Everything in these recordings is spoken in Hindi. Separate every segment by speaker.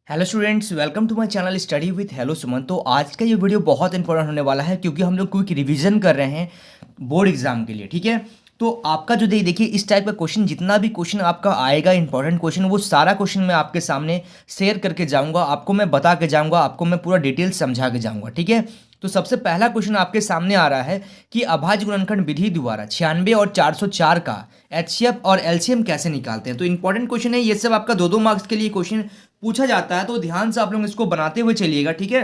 Speaker 1: Hello students, welcome to my channel study with hello Suman. तो आज का ये वीडियो बहुत इंपॉर्टेंट होने वाला है क्योंकि हम लोग क्विक रिवीजन कर रहे हैं बोर्ड एग्जाम के लिए। ठीक है, तो आपका जो देखिए इस टाइप का क्वेश्चन, जितना भी क्वेश्चन आपका आएगा इंपॉर्टेंट क्वेश्चन, वो सारा क्वेश्चन मैं आपके सामने शेयर करके जाऊंगा, आपको मैं बता के जाऊंगा, आपको मैं पूरा डिटेल समझा के जाऊंगा। ठीक है, तो सबसे पहला क्वेश्चन आपके सामने आ रहा है कि अभाज्य गुणनखंड विधि द्वारा 96 और 404 का एचसीएफ और एलसीएम कैसे निकालते हैं। तो इंपॉर्टेंट क्वेश्चन है ये सब, आपका दो दो मार्क्स के लिए क्वेश्चन पूछा जाता है, तो ध्यान से आप लोग इसको बनाते हुए चलिएगा। ठीक है,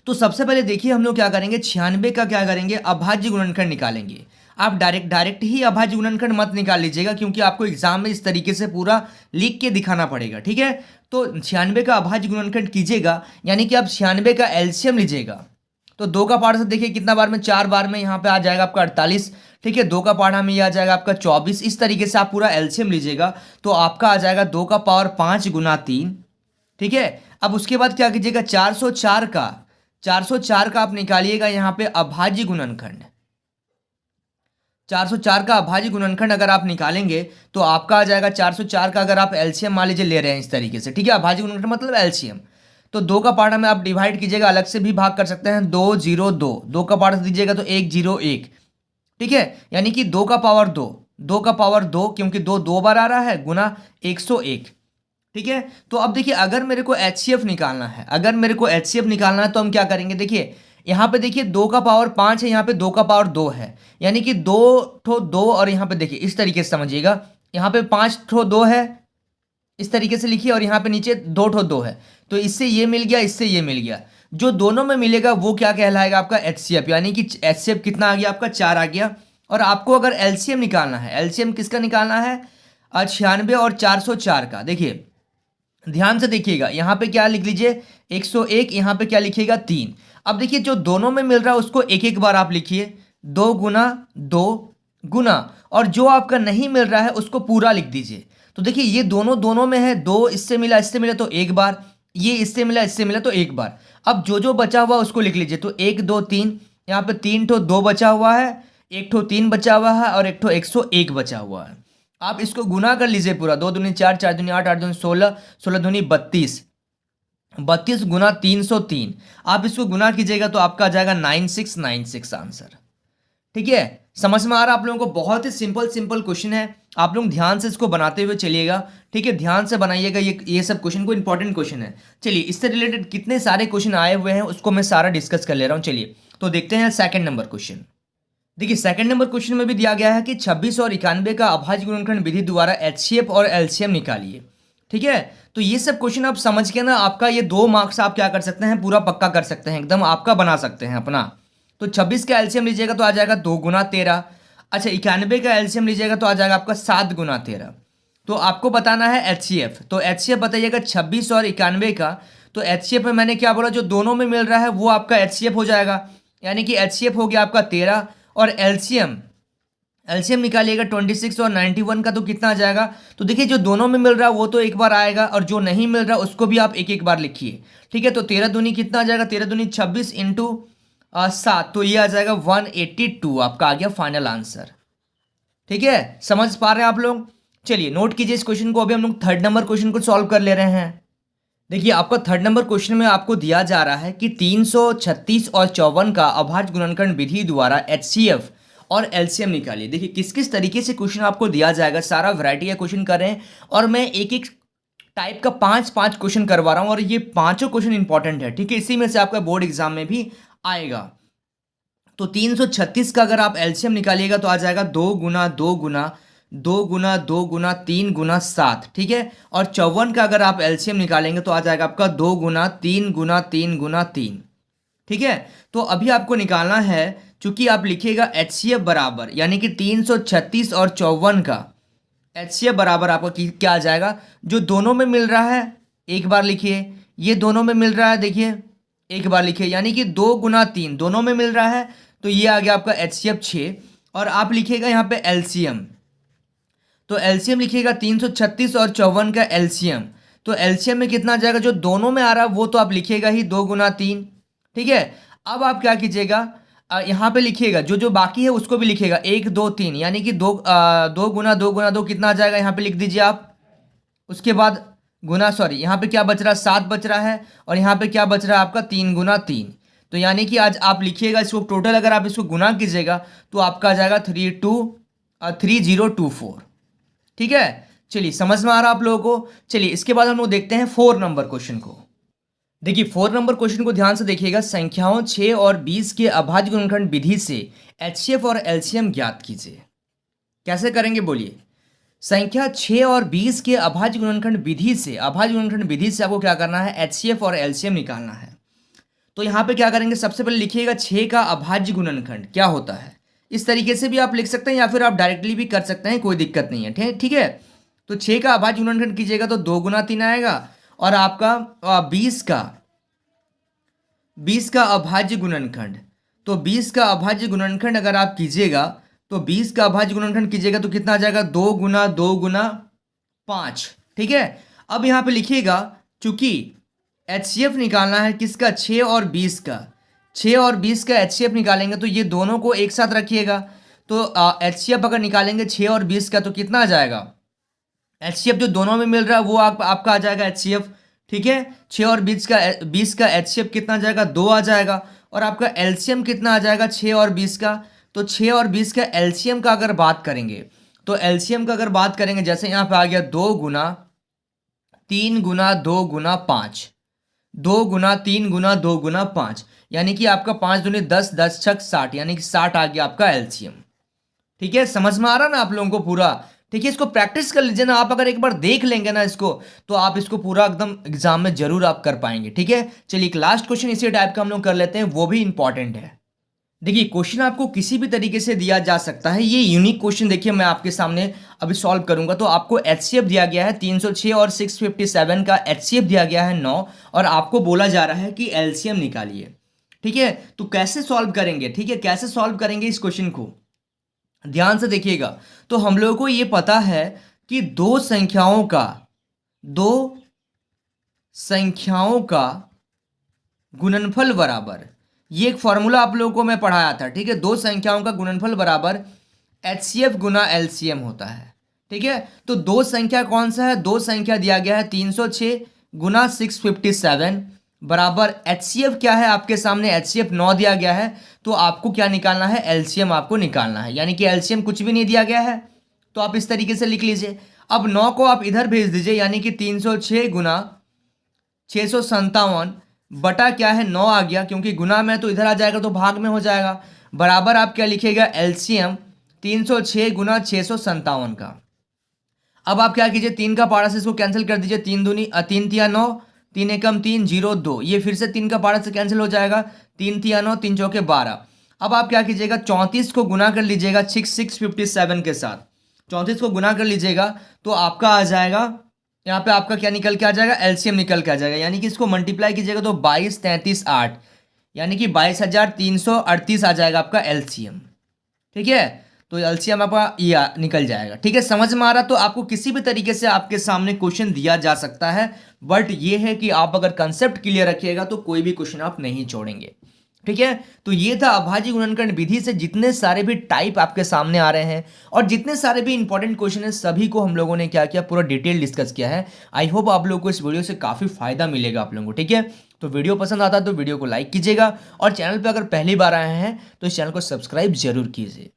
Speaker 1: तो सबसे पहले देखिए हम लोग क्या करेंगे, 96 का क्या करेंगे, अभाज्य गुणनखंड निकालेंगे। आप डायरेक्ट ही अभाज्य गुणनखंड मत निकाल लीजिएगा क्योंकि आपको एग्जाम में इस तरीके से पूरा लिख के दिखाना पड़ेगा। ठीक है, तो 96 का अभाज्य गुणनखंड कीजिएगा, यानी कि आप 96 का एलसीएम लीजिएगा। तो दो का पार्ट से देखिए कितना बार में, 4 बार में यहाँ पे आ जाएगा आपका 48। ठीक है, दो का पार्ट में ये आ जाएगा आपका 24। इस तरीके से आप पूरा एलसीएम लीजिएगा तो आपका आ जाएगा 2 का पावर 5 गुना 3। ठीक है, अब उसके बाद क्या कीजिएगा, 404 का आप निकालिएगा यहाँ पे अभाज्य गुणनखंड। 404 का अभाज्य गुणनखंड अगर आप निकालेंगे तो आपका आ जाएगा 404 का, अगर आप एलसीएम मान लीजिए ले रहे हैं इस तरीके से। ठीक है, अभाज्य गुणनखंड मतलब एलसीएम। तो दो का पार्ट में आप डिवाइड कीजिएगा, अलग से भी भाग कर सकते हैं, 202, दो का पार्ट दीजिएगा तो 101। ठीक है, यानी कि 2 का पावर 2, 2 का पावर 2, क्योंकि दो बार आ रहा है, गुना 101। ठीक है, तो अब देखिए अगर मेरे को एचसीएफ निकालना है, तो हम क्या करेंगे, देखिए यहाँ पे देखिए 2 का पावर 5 है, यहाँ पे 2 का पावर 2 है, यानी कि दो ठो 2, और यहाँ पे देखिए इस तरीके से समझिएगा, यहाँ पे 5 ठो 2 है, इस तरीके से लिखिए, और यहाँ पे नीचे 2 ठो 2 है। तो इससे ये मिल गया, इससे ये मिल गया, जो दोनों में मिलेगा वो क्या कहलाएगा, आपका एचसीएफ। यानी कि एचसीएफ कितना आ गया, आपका 4 आ गया। और आपको अगर एलसीएम निकालना है, एलसीएम किसका निकालना है, 96 और 404 का। देखिए ध्यान से देखिएगा, यहाँ पे क्या लिख लीजिए 101, यहाँ पे क्या लिखिएगा 3। अब देखिए जो दोनों में मिल रहा है उसको एक एक बार आप लिखिए, 2 गुना 2 गुना, और जो आपका नहीं मिल रहा है उसको पूरा लिख दीजिए। तो देखिए ये दोनों में है, 2 इससे मिला तो एक बार, ये इससे मिला तो एक बार। अब जो जो बचा हुआ उसको लिख लीजिए, तो 1 2 3, यहाँ पे 3 ठो 2 बचा हुआ है, एक ठो 3 बचा हुआ है, और एक ठो 101 बचा हुआ है। आप इसको गुना कर लीजिए पूरा, 2 दूनी 4, 4 दूनी 8, 8 दूनी 16, 16 दूनी 32, 32 गुना 303। आप इसको गुना कीजिएगा तो आपका आ जाएगा 9696 आंसर। ठीक है, समझ में आ रहा है आप लोगों को, बहुत ही सिंपल क्वेश्चन है, आप लोग ध्यान से इसको बनाते हुए चलिएगा। ठीक है, ध्यान से बनाइएगा, ये सब क्वेश्चन को, इंपॉर्टेंट क्वेश्चन है। चलिए इससे रिलेटेड कितने सारे क्वेश्चन आए हुए हैं उसको मैं सारा डिस्कस कर ले रहा हूँ। चलिए तो देखते हैं सेकंड नंबर क्वेश्चन। देखिए सेकंड नंबर क्वेश्चन में भी दिया गया है कि 26 और 91 का अभाज्य गुणनखंड विधि द्वारा एचसीएफ और एलसीएम निकालिए। ठीक है, तो ये सब क्वेश्चन आप समझ के ना, आपका ये 2 मार्क्स आप क्या कर सकते हैं, पूरा पक्का कर सकते हैं, एकदम आपका बना सकते हैं अपना। तो 26 का एलसीएम लीजिएगा तो आ जाएगा 2 गुना 13। अच्छा 91 का एलसीएम लीजिएगा तो आ जाएगा आपका 7 गुना 13। तो आपको बताना है एचसीएफ, तो एचसीएफ बताइएगा 26 और 91 का। तो एचसीएफ में मैंने क्या बोला, जो दोनों में मिल रहा है वो आपका एचसीएफ हो जाएगा, यानी कि एचसीएफ हो गया आपका 13। और एलसीएम निकालिएगा 26 और 91 का, तो कितना आ जाएगा। तो देखिए जो दोनों में मिल रहा है वो तो एक बार आएगा, और जो नहीं मिल रहा उसको भी आप एक एक बार लिखिए। ठीक है, तो 13 दूनी कितना आ जाएगा, 13 दूनी 26 इंटू 7, तो ये आ जाएगा 182, आपका आ गया फाइनल आंसर। ठीक है, समझ पा रहे हैं आप लोग। चलिए नोट कीजिए इस क्वेश्चन को, अभी हम लोग थर्ड नंबर क्वेश्चन को सॉल्व कर ले रहे हैं। देखिए आपका थर्ड नंबर क्वेश्चन में आपको दिया जा रहा है कि 336 और 54 का अभाज्य गुणनखंड विधि द्वारा एचसीएफ और एलसीएम निकालिए। देखिए किस किस तरीके से क्वेश्चन आपको दिया जाएगा, सारा वैरायटी का क्वेश्चन कर रहे हैं, और मैं एक एक टाइप का 5 क्वेश्चन करवा रहा हूं, और ये पांचों क्वेश्चन इंपॉर्टेंट है। ठीक है, इसी में से आपका बोर्ड एग्जाम में भी आएगा। तो 336 का अगर आप एलसीएम निकालिएगा तो आ जाएगा 2 गुना 2 गुना 2 गुना 2 गुना 3 गुना 7। ठीक है, और 54 का अगर आप एलसीएम निकालेंगे तो आ जाएगा आपका 2 गुना 3 गुना 3 गुना 3। ठीक है, तो अभी आपको निकालना है, चूंकि आप लिखिएगा एचसीएफ बराबर, यानी कि 336 और 54 का एचसीएफ बराबर आपका क्या आ जाएगा, जो दोनों में मिल रहा है एक बार लिखिए, ये दोनों में मिल रहा है देखिए एक बार लिखिए, यानी कि 2 गुना 3 दोनों में मिल रहा है, तो ये आ गया आपका एचसीएफ 6। और आप लिखिएगा यहाँ पे एलसीएम, तो एलसीएम लिखिएगा 336 और 54 का एलसीएम, तो एलसीएम में कितना आ जाएगा, जो दोनों में आ रहा है वो तो आप लिखिएगा ही 2 गुना 3। ठीक है, अब आप क्या कीजिएगा, यहाँ पे लिखिएगा जो जो बाकी है उसको भी लिखिएगा, 1 2 3, यानी कि 2 गुना 2 गुना 2 कितना आ जाएगा, यहाँ पे लिख दीजिए आप। उसके बाद यहाँ पे क्या बच रहा है, 7 बच रहा है, और यहाँ पे क्या बच रहा है आपका 3 गुना 3। तो यानी कि आज आप लिखिएगा इसको टोटल, अगर आप इसको गुना कीजिएगा तो आपका आ जाएगा 3024। ठीक है, चलिए समझ में आ रहा आप लोगों को। चलिए इसके बाद हम लोग देखते हैं 4 नंबर क्वेश्चन को। देखिए 4 नंबर क्वेश्चन को ध्यान से देखिएगा। संख्याओं 6 और 20 के अभाज्य गुणनखंड विधि से एचसीएफ और एलसीएम ज्ञात कीजिए। कैसे करेंगे बोलिए। संख्या 6 और 20 के अभाज्य गुणनखंड विधि से, अभाज्य गुणनखंड विधि से आपको क्या करना है, एचसीएफ और एलसीएम निकालना है। तो यहाँ पे क्या करेंगे, सबसे पहले लिखिएगा 6 का अभाज्य गुणनखंड क्या होता है। इस तरीके से भी आप लिख सकते हैं या फिर आप डायरेक्टली भी कर सकते हैं, कोई दिक्कत नहीं है। ठीक है, तो 6 का अभाज्य गुणनखंड कीजिएगा तो 2 गुना 3 आएगा, और आपका 20 का अभाज्य गुणनखंड, तो 20 का अभाज्य गुणनखंड अगर आप कीजिएगा तो 20 का अभाज्य गुणनखंड कीजिएगा तो कितना आ जाएगा, 2 गुना 2 गुना 5। ठीक है, अब यहाँ पे लिखिएगा चूंकि एचसीएफ निकालना है किसका, 6 और 20 का, 6 और 20 का एचसीएफ निकालेंगे तो ये दोनों को एक साथ रखिएगा। तो एचसीएफ अगर निकालेंगे 6 और 20 का तो कितना आ जाएगा, एचसीएफ जो दोनों में मिल रहा है वो आपका आ जाएगा एचसीएफ। ठीक है, 6 और 20 का एचसीएफ कितना आ जाएगा, 2 आ जाएगा, और आपका एलसीएम कितना आ जाएगा 6 और 20 का। तो 6 और 20 का एलसीएम का अगर बात करेंगे तो एलसीएम का अगर बात करेंगे, जैसे यहाँ पे आ गया 2 गुना 3 गुना 2 गुना 5, 2 गुना 3 गुना 2 गुना 5, यानी कि आपका 5 दूनी 10, 10 छक 60, यानी कि 60 आ गया आपका एलसीएम। ठीक है, समझ में आ रहा ना आप लोगों को पूरा। ठीक है, इसको प्रैक्टिस कर लीजिए ना आप, अगर एक बार देख लेंगे ना इसको तो आप इसको पूरा एकदम एग्जाम में जरूर आप कर पाएंगे। ठीक है, चलिए एक लास्ट क्वेश्चन इसी टाइप का हम लोग कर लेते हैं, वो भी इंपॉर्टेंट है। देखिए क्वेश्चन आपको किसी भी तरीके से दिया जा सकता है, ये यूनिक क्वेश्चन देखिए मैं आपके सामने अभी सॉल्व करूंगा। तो आपको एचसीएफ दिया गया है 306 और 657 का एचसीएफ दिया गया है 9, और आपको बोला जा रहा है कि एलसीएम निकालिए। ठीक है, तो कैसे सॉल्व करेंगे, ठीक है कैसे सॉल्व करेंगे इस क्वेश्चन को, ध्यान से देखिएगा। तो हम लोगों को ये पता है कि दो संख्याओं का गुणनफल बराबर, ये एक फॉर्मूला आप लोगों को मैं पढ़ाया था। ठीक है, दो संख्याओं का गुणनफल बराबर एचसीएफ गुना एलसीएम होता है। ठीक है, तो दो संख्या कौन सा है, दो संख्या दिया गया है 306 गुना 657 बराबर एचसीएफ क्या है आपके सामने, एचसीएफ 9 दिया गया है। तो आपको क्या निकालना है, एलसीएम आपको निकालना है, यानी कि एलसीएम कुछ भी नहीं दिया गया है तो आप इस तरीके से लिख लीजिए। अब 9 को आप इधर भेज दीजिए, यानी कि 306 गुना 657 बटा क्या है 9 आ गया, क्योंकि गुना में तो इधर आ जाएगा तो भाग में हो जाएगा, बराबर आप क्या लिखिएगा एलसीएम 306 गुना 657 का। अब आप क्या कीजिए, 3 का पारा से इसको कैंसिल कर दीजिए, 3 दूनी 3 तिया 9, 3 एकम 3 0 2, ये फिर से 3 का पारा से कैंसिल हो जाएगा, 3 तिया 9, 3 चौके 12। अब आप क्या कीजिएगा 34 को गुना कर लीजिएगा 657 के साथ, 34 को गुना कर लीजिएगा तो आपका आ जाएगा, यहाँ पे आपका क्या निकल के आ जाएगा, एलसीएम निकल के आ जाएगा, यानी कि इसको मल्टीप्लाई कीजिएगा तो 22 33 8, यानी कि 22,338 आ जाएगा आपका एलसीएम। ठीक है, तो एलसीएम आपका ये निकल जाएगा। ठीक है, समझ में आ रहा। तो आपको किसी भी तरीके से आपके सामने क्वेश्चन दिया जा सकता है, बट ये है कि आप अगर कंसेप्ट क्लियर रखिएगा तो कोई भी क्वेश्चन आप नहीं छोड़ेंगे। ठीक है, तो ये था अभाज्य गुणनखंड विधि से जितने सारे भी टाइप आपके सामने आ रहे हैं और जितने सारे भी इंपॉर्टेंट क्वेश्चन है सभी को हम लोगों ने क्या किया, पूरा डिटेल डिस्कस किया है। आई होप आप लोगों को इस वीडियो से काफी फायदा मिलेगा आप लोगों को। ठीक है, तो वीडियो पसंद आता है तो वीडियो को लाइक कीजिएगा, और चैनल पर अगर पहली बार आए हैं तो इस चैनल को सब्सक्राइब जरूर कीजिए।